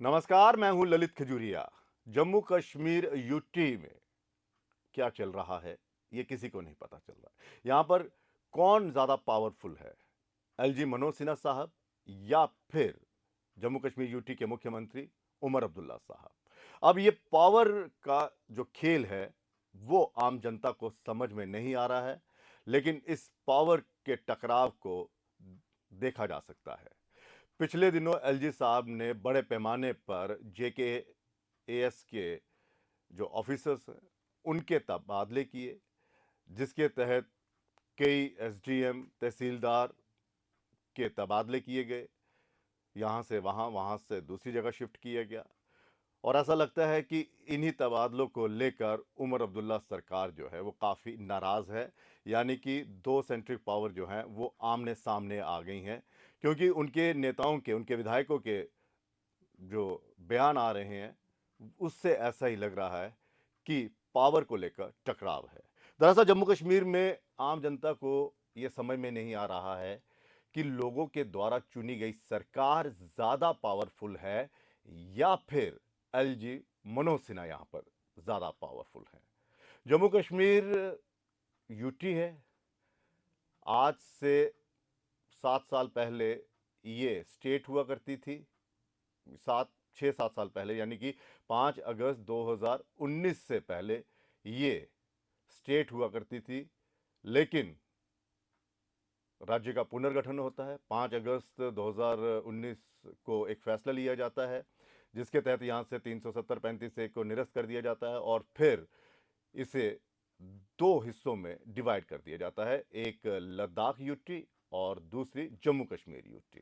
नमस्कार, मैं हूं ललित खजूरिया। जम्मू कश्मीर यूटी में क्या चल रहा है, ये किसी को नहीं पता चल रहा। यहां पर कौन ज्यादा पावरफुल है, एलजी मनोज सिन्हा साहब या फिर जम्मू कश्मीर यूटी के मुख्यमंत्री उमर अब्दुल्ला साहब। अब ये पावर का जो खेल है वो आम जनता को समझ में नहीं आ रहा है, लेकिन इस पावर के टकराव को देखा जा सकता है। पिछले दिनों एलजी साहब ने बड़े पैमाने पर जेके एएस के जो ऑफिसर्स हैं उनके तबादले किए, जिसके तहत कई एसडीएम तहसीलदार के तबादले किए गए। यहां से वहां, वहां से दूसरी जगह शिफ्ट किया गया। और ऐसा लगता है कि इन्हीं तबादलों को लेकर उमर अब्दुल्ला सरकार जो है वो काफ़ी नाराज़ है। यानी कि दो सेंट्रिक पावर जो हैं वो आमने सामने आ गई हैं, क्योंकि उनके नेताओं के, उनके विधायकों के जो बयान आ रहे हैं उससे ऐसा ही लग रहा है कि पावर को लेकर टकराव है। दरअसल जम्मू कश्मीर में आम जनता को यह समझ में नहीं आ रहा है कि लोगों के द्वारा चुनी गई सरकार ज्यादा पावरफुल है या फिर एलजी मनोज सिन्हा यहां पर ज्यादा पावरफुल है। जम्मू कश्मीर यूटी है। आज से 7 साल पहले ये स्टेट हुआ करती थी। 6-7 साल पहले, यानी कि 5 अगस्त 2019 से पहले ये स्टेट हुआ करती थी। लेकिन राज्य का पुनर्गठन होता है 5 अगस्त 2019 को, एक फैसला लिया जाता है जिसके तहत यहां से 370-35 को निरस्त कर दिया जाता है और फिर इसे दो हिस्सों में डिवाइड कर दिया जाता है, एक लद्दाख यूटी और दूसरी जम्मू कश्मीर यूटी।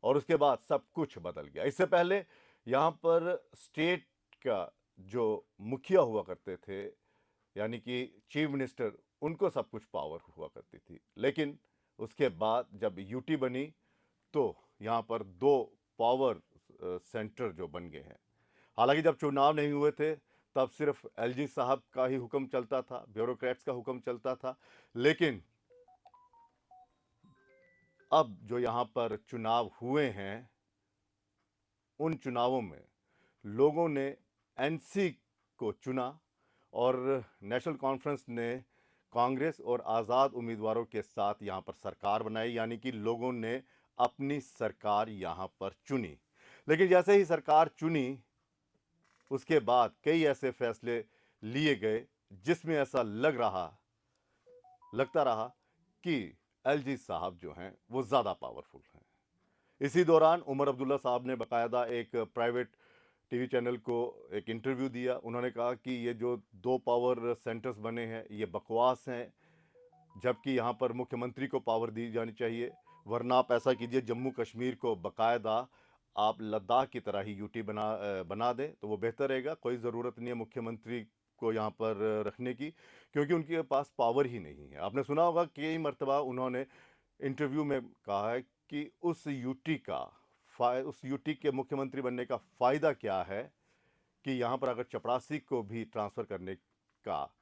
और उसके बाद सब कुछ बदल गया। इससे पहले यहां पर स्टेट का जो मुखिया हुआ करते थे, यानी कि चीफ मिनिस्टर, उनको सब कुछ पावर हुआ करती थी। लेकिन उसके बाद जब यूटी बनी तो यहां पर दो पावर सेंटर जो बन गए हैं। हालांकि जब चुनाव नहीं हुए थे तब सिर्फ एलजी साहब का ही हुक्म चलता था, ब्यूरोक्रेट्स का हुक्म चलता था। लेकिन अब जो यहां पर चुनाव हुए हैं, उन चुनावों में लोगों ने एनसी को चुना और नेशनल कॉन्फ्रेंस ने कांग्रेस और आज़ाद उम्मीदवारों के साथ यहां पर सरकार बनाई। यानी कि लोगों ने अपनी सरकार यहां पर चुनी। लेकिन जैसे ही सरकार चुनी उसके बाद कई ऐसे फैसले लिए गए जिसमें ऐसा लगता रहा कि एलजी साहब जो हैं वो ज़्यादा पावरफुल हैं। इसी दौरान उमर अब्दुल्ला साहब ने बाकायदा एक प्राइवेट टीवी चैनल को एक इंटरव्यू दिया। उन्होंने कहा कि ये जो दो पावर सेंटर्स बने हैं ये बकवास हैं, जबकि यहाँ पर मुख्यमंत्री को पावर दी जानी चाहिए। वरना आप ऐसा कीजिए, जम्मू कश्मीर को बाकायदा आप लद्दाख की तरह ही यूटी बना दें तो वो बेहतर रहेगा। कोई ज़रूरत नहीं है मुख्यमंत्री को यहाँ पर रखने की, क्योंकि उनके पास पावर ही नहीं है। आपने सुना होगा कई मरतबा उन्होंने इंटरव्यू में कहा है कि उस यूटी के मुख्यमंत्री बनने का फ़ायदा क्या है कि यहाँ पर अगर चपरासी को भी ट्रांसफ़र करने का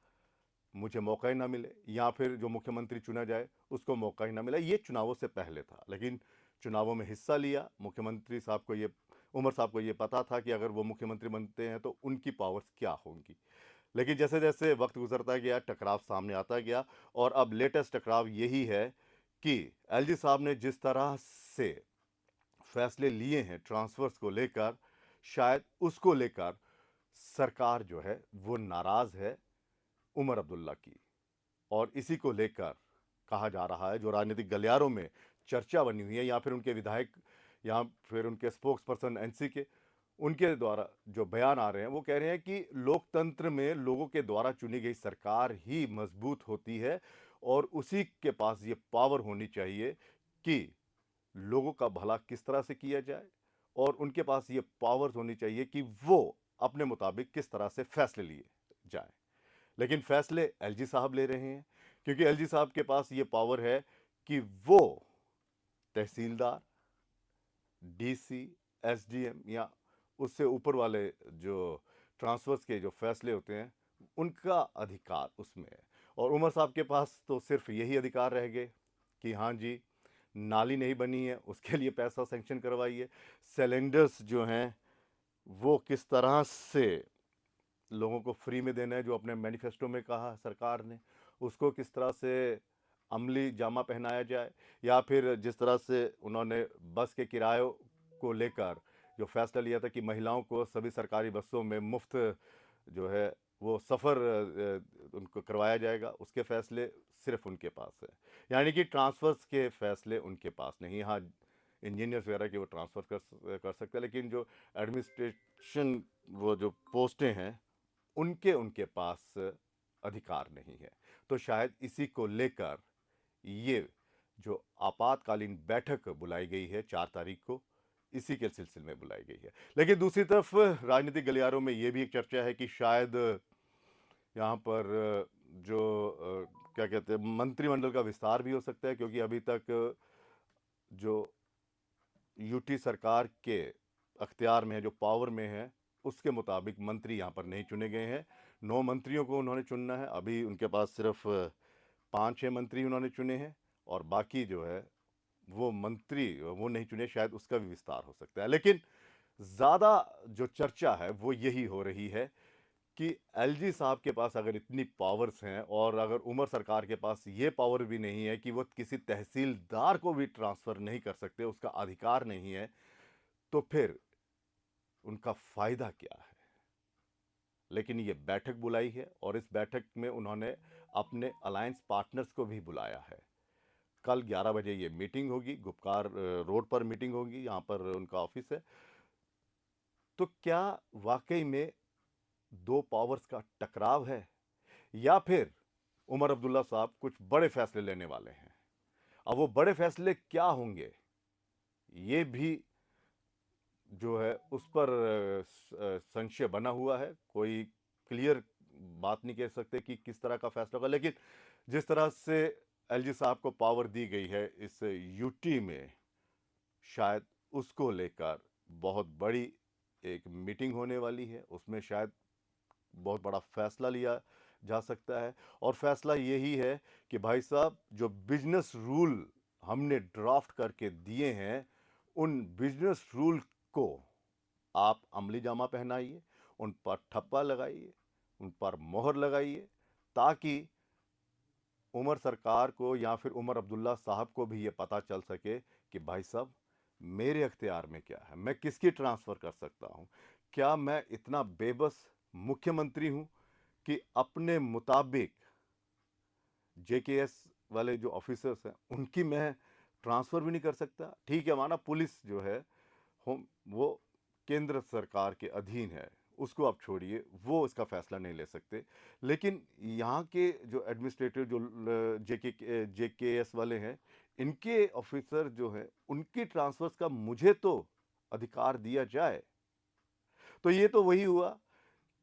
मुझे मौका ही ना मिले, या फिर जो मुख्यमंत्री चुना जाए उसको मौका ही ना मिला। ये चुनावों से पहले था। लेकिन चुनावों में हिस्सा लिया, मुख्यमंत्री साहब को ये, उमर साहब को ये पता था कि अगर वो मुख्यमंत्री बनते हैं तो उनकी पावर्स क्या होंगी। लेकिन जैसे जैसे वक्त गुजरता गया टकराव सामने आता गया, और अब लेटेस्ट टकराव यही है कि एलजी साहब ने जिस तरह से फैसले लिए हैं ट्रांसफर्स को लेकर, शायद उसको लेकर सरकार जो है वो नाराज है उमर अब्दुल्ला की। और इसी को लेकर कहा जा रहा है, जो राजनीतिक गलियारों में चर्चा बनी हुई है, या फिर उनके विधायक या फिर उनके स्पोक्स पर्सन एनसी के, उनके द्वारा जो बयान आ रहे हैं वो कह रहे हैं कि लोकतंत्र में लोगों के द्वारा चुनी गई सरकार ही मजबूत होती है और उसी के पास ये पावर होनी चाहिए कि लोगों का भला किस तरह से किया जाए, और उनके पास ये पावर्स होनी चाहिए कि वो अपने मुताबिक किस तरह से फैसले लिए जाए। लेकिन फैसले एलजी साहब ले रहे हैं, क्योंकि एलजी साहब के पास ये पावर है कि वो तहसीलदार, डीसी, एसडीएम या उससे ऊपर वाले जो ट्रांसफर्स के जो फैसले होते हैं उनका अधिकार उसमें है। और उमर साहब के पास तो सिर्फ यही अधिकार रह गए कि हाँ जी, नाली नहीं बनी है उसके लिए पैसा सेंक्शन करवाइए, सिलेंडर्स जो हैं वो किस तरह से लोगों को फ्री में देना है, जो अपने मैनिफेस्टो में कहा सरकार ने, उसको किस तरह से अमली जामा पहनाया जाए, या फिर जिस तरह से उन्होंने बस के किरायों को लेकर जो फैसला लिया था कि महिलाओं को सभी सरकारी बसों में मुफ्त जो है वो सफ़र उनको करवाया जाएगा, उसके फैसले सिर्फ उनके पास है। यानी कि ट्रांसफ़र्स के फैसले उनके पास नहीं। हाँ, इंजीनियर्स वगैरह के वो ट्रांसफ़र कर सकते हैं, लेकिन जो एडमिनिस्ट्रेशन वो जो पोस्टें हैं उनके उनके पास अधिकार नहीं है। तो शायद इसी को लेकर ये जो आपातकालीन बैठक बुलाई गई है 4 तारीख को, इसी के सिलसिले में बुलाई गई है। लेकिन दूसरी तरफ राजनीतिक गलियारों में ये भी एक चर्चा है कि शायद यहाँ पर जो क्या कहते हैं मंत्रिमंडल का विस्तार भी हो सकता है, क्योंकि अभी तक जो यूटी सरकार के अख्तियार में है, जो पावर में है, उसके मुताबिक मंत्री यहाँ पर नहीं चुने गए हैं। 9 मंत्रियों को उन्होंने चुनना है। अभी उनके पास सिर्फ 5-6 मंत्री उन्होंने चुने हैं, और बाकी जो है वो मंत्री वो नहीं चुने, शायद उसका भी विस्तार हो सकता है। लेकिन ज़्यादा जो चर्चा है वो यही हो रही है कि एलजी साहब के पास अगर इतनी पावर्स हैं, और अगर उमर सरकार के पास ये पावर भी नहीं है कि वो किसी तहसीलदार को भी ट्रांसफ़र नहीं कर सकते, उसका अधिकार नहीं है, तो फिर उनका फ़ायदा क्या है? लेकिन ये बैठक बुलाई है, और इस बैठक में उन्होंने अपने अलायंस पार्टनर्स को भी बुलाया है। कल 11 बजे ये मीटिंग होगी, गुपकार रोड पर मीटिंग होगी, यहाँ पर उनका ऑफिस है। तो क्या वाकई में दो पावर्स का टकराव है, या फिर उमर अब्दुल्ला साहब कुछ बड़े फैसले लेने वाले हैं? अब वो बड़े फैसले क्या होंगे, ये भी जो है उस पर संशय बना हुआ है। कोई क्लियर बात नहीं कह सकते कि किस तरह का फैसला होगा। लेकिन जिस तरह से एलजी साहब को पावर दी गई है इस यूटी में, शायद उसको लेकर बहुत बड़ी एक मीटिंग होने वाली है। उसमें शायद बहुत बड़ा फैसला लिया जा सकता है, और फैसला यही है कि भाई साहब, जो बिजनेस रूल हमने ड्राफ्ट करके दिए हैं, उन बिजनेस रूल को आप अमली जामा पहनाइए, उन पर ठप्पा लगाइए, उन पर मोहर लगाइए, ताकि उमर सरकार को या फिर उमर अब्दुल्ला साहब को भी ये पता चल सके कि भाई साहब, मेरे अख्तियार में क्या है, मैं किसकी ट्रांसफ़र कर सकता हूँ। क्या मैं इतना बेबस मुख्यमंत्री हूँ कि अपने मुताबिक जेकेएस वाले जो ऑफिसर्स हैं उनकी मैं ट्रांसफ़र भी नहीं कर सकता? ठीक है, माना पुलिस जो है होम वो केंद्र सरकार के अधीन है, उसको आप छोड़िए, वो इसका फैसला नहीं ले सकते। लेकिन यहाँ के जो एडमिनिस्ट्रेटिव जो जेकेएस वाले हैं, इनके ऑफिसर जो हैं, उनकी ट्रांसफर्स का मुझे तो अधिकार दिया जाए। तो ये तो वही हुआ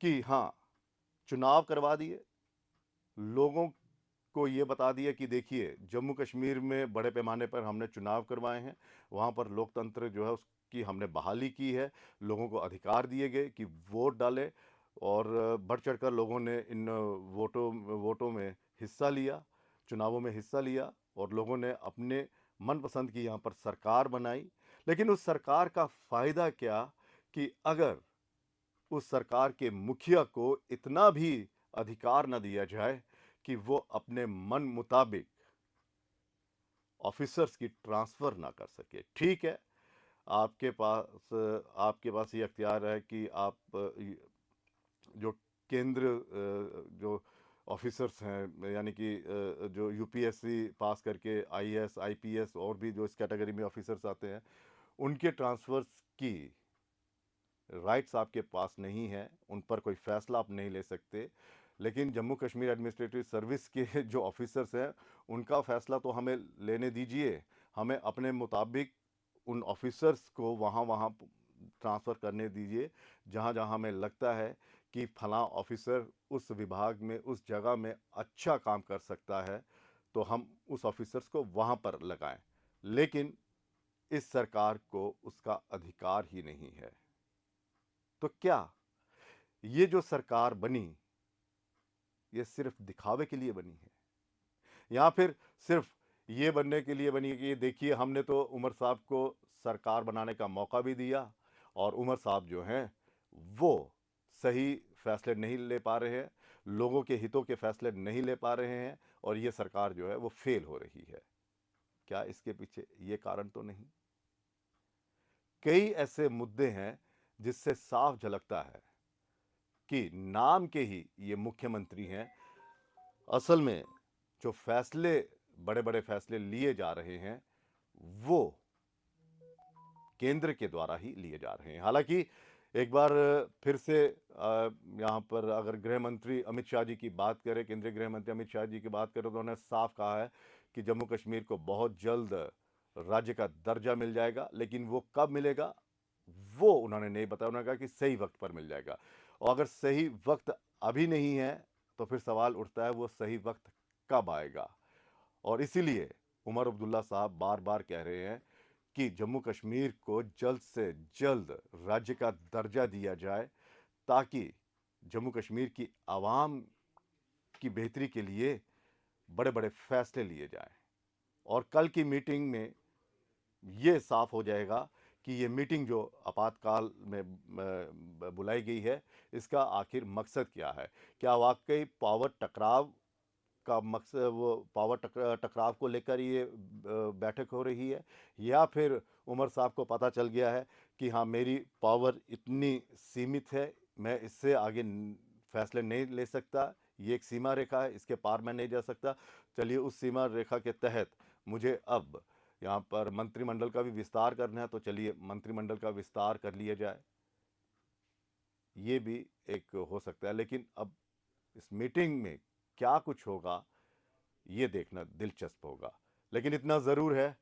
कि हाँ, चुनाव करवा दिए, लोगों को ये बता दिया कि देखिए, जम्मू कश्मीर में बड़े पैमाने पर हमने चुनाव करवाए हैं, वहाँ पर लोकतंत्र जो है उसकी हमने बहाली की है, लोगों को अधिकार दिए गए कि वोट डालें, और बढ़ चढ़कर लोगों ने इन वोटों में हिस्सा लिया, चुनावों में हिस्सा लिया, और लोगों ने अपने मनपसंद की यहाँ पर सरकार बनाई। लेकिन उस सरकार का फ़ायदा क्या कि अगर उस सरकार के मुखिया को इतना भी अधिकार न दिया जाए कि वो अपने मन मुताबिक ऑफिसर्स की ट्रांसफ़र ना कर सके। ठीक है, आपके पास ये अख्तियार है कि आप जो केंद्र जो ऑफिसर्स हैं, यानी कि जो यूपीएससी पास करके आईएएस आईपीएस और भी जो इस कैटेगरी में ऑफिसर्स आते हैं, उनके ट्रांसफ़र्स की राइट्स आपके पास नहीं है, उन पर कोई फ़ैसला आप नहीं ले सकते। लेकिन जम्मू कश्मीर एडमिनिस्ट्रेटिव सर्विस के जो ऑफिसर्स हैं, उनका फ़ैसला तो हमें लेने दीजिए। हमें अपने मुताबिक उन ऑफिसर्स को वहाँ-वहाँ ट्रांसफ़र करने दीजिए, जहाँ-जहाँ हमें लगता है कि फलाँ ऑफिसर उस विभाग में, उस जगह में अच्छा काम कर सकता है, तो हम उस ऑफिसर्स को वहाँ पर लगाएँ। लेकिन इस सरकार को उसका अधिकार ही नहीं है। तो क्या ये जो सरकार बनी, ये सिर्फ दिखावे के लिए बनी है, या फिर सिर्फ ये बनने के लिए बनी है कि ये देखिए, हमने तो उमर साहब को सरकार बनाने का मौका भी दिया, और उमर साहब जो हैं वो सही फैसले नहीं ले पा रहे हैं, लोगों के हितों के फैसले नहीं ले पा रहे हैं और ये सरकार जो है वो फेल हो रही है। क्या इसके पीछे ये कारण तो नहीं? कई ऐसे मुद्दे हैं जिससे साफ झलकता है कि नाम के ही ये मुख्यमंत्री हैं, असल में जो फैसले, बड़े-बड़े फैसले लिए जा रहे हैं, वो केंद्र के द्वारा ही लिए जा रहे हैं। हालाँकि एक बार फिर से यहाँ पर अगर गृह मंत्री अमित शाह जी की बात करें, केंद्रीय गृह मंत्री अमित शाह जी की बात करें, तो उन्होंने साफ कहा है कि जम्मू कश्मीर को बहुत जल्द राज्य का दर्जा मिल जाएगा, लेकिन वो कब मिलेगा, वो उन्होंने नहीं बताया। उन्होंने कहा कि सही वक़्त पर मिल जाएगा और अगर सही वक़्त अभी नहीं है, तो फिर सवाल उठता है वो सही वक़्त कब आएगा? और इसीलिए उमर अब्दुल्ला साहब बार-बार कह रहे हैं कि जम्मू कश्मीर को जल्द से जल्द राज्य का दर्जा दिया जाए, ताकि जम्मू कश्मीर की आवाम की बेहतरी के लिए बड़े-बड़े फैसले लिए जाएँ। और कल की मीटिंग में ये साफ हो जाएगा कि ये मीटिंग जो आपातकाल में बुलाई गई है, इसका आखिर मकसद क्या है? क्या वाक़ई पावर टकराव का मकसद, वो पावर टकराव को लेकर ये बैठक हो रही है, या फिर उमर साहब को पता चल गया है कि हाँ, मेरी पावर इतनी सीमित है, मैं इससे आगे फैसले नहीं ले सकता, ये एक सीमा रेखा है, इसके पार मैं नहीं जा सकता। चलिए, उस सीमा रेखा के तहत मुझे अब यहाँ पर मंत्रिमंडल का भी विस्तार करना है, तो चलिए मंत्रिमंडल का विस्तार कर लिया जाए। ये भी एक हो सकता है, लेकिन अब इस मीटिंग में क्या कुछ होगा, ये देखना दिलचस्प होगा। लेकिन इतना ज़रूर है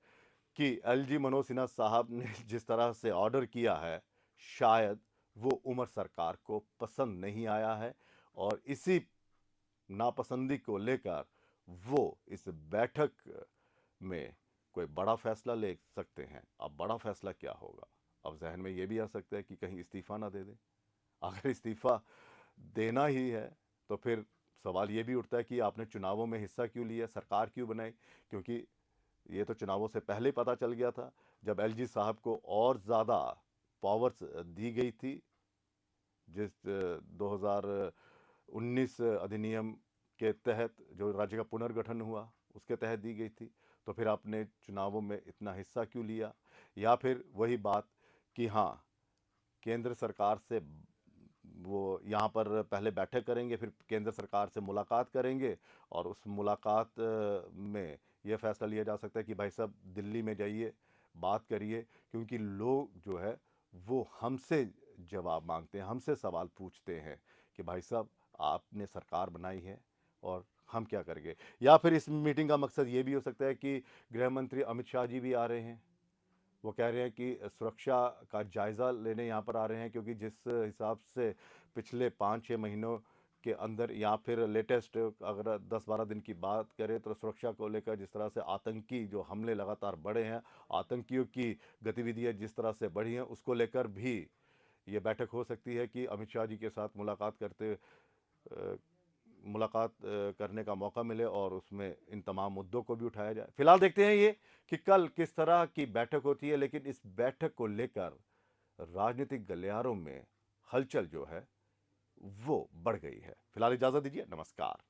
कि एलजी मनोज सिन्हा साहब ने जिस तरह से ऑर्डर किया है, शायद वो उमर सरकार को पसंद नहीं आया है और इसी नापसंदी को लेकर वो इस बैठक में कोई बड़ा फैसला ले सकते हैं। अब बड़ा फैसला क्या होगा? अब ज़हन में ये भी आ सकता है कि कहीं इस्तीफ़ा ना दे दें। अगर इस्तीफ़ा देना ही है, तो फिर सवाल ये भी उठता है कि आपने चुनावों में हिस्सा क्यों लिया, सरकार क्यों बनाई? क्योंकि ये तो चुनावों से पहले ही पता चल गया था, जब एलजी साहब को और ज़्यादा पावर्स दी गई थी, जिस 2019 अधिनियम के तहत जो राज्य का पुनर्गठन हुआ, उसके तहत दी गई थी। तो फिर आपने चुनावों में इतना हिस्सा क्यों लिया? या फिर वही बात कि हाँ, केंद्र सरकार से वो यहाँ पर पहले बैठक करेंगे, फिर केंद्र सरकार से मुलाकात करेंगे और उस मुलाकात में ये फैसला लिया जा सकता है कि भाई साहब दिल्ली में जाइए, बात करिए, क्योंकि लोग जो है वो हमसे जवाब मांगते हैं, हमसे सवाल पूछते हैं कि भाई साहब आपने सरकार बनाई है और हम क्या करेंगे। या फिर इस मीटिंग का मकसद ये भी हो सकता है कि गृह मंत्री अमित शाह जी भी आ रहे हैं, वो कह रहे हैं कि सुरक्षा का जायज़ा लेने यहाँ पर आ रहे हैं, क्योंकि जिस हिसाब से पिछले 5-6 महीनों के अंदर या फिर लेटेस्ट अगर 10-12 दिन की बात करें, तो सुरक्षा को लेकर जिस तरह से आतंकी जो हमले लगातार बढ़े हैं, आतंकियों की गतिविधियाँ जिस तरह से बढ़ी हैं, उसको लेकर भी ये बैठक हो सकती है कि अमित शाह जी के साथ मुलाकात करने का मौका मिले और उसमें इन तमाम मुद्दों को भी उठाया जाए। फिलहाल देखते हैं ये कि कल किस तरह की बैठक होती है, लेकिन इस बैठक को लेकर राजनीतिक गलियारों में हलचल जो है वो बढ़ गई है। फिलहाल इजाजत दीजिए, नमस्कार।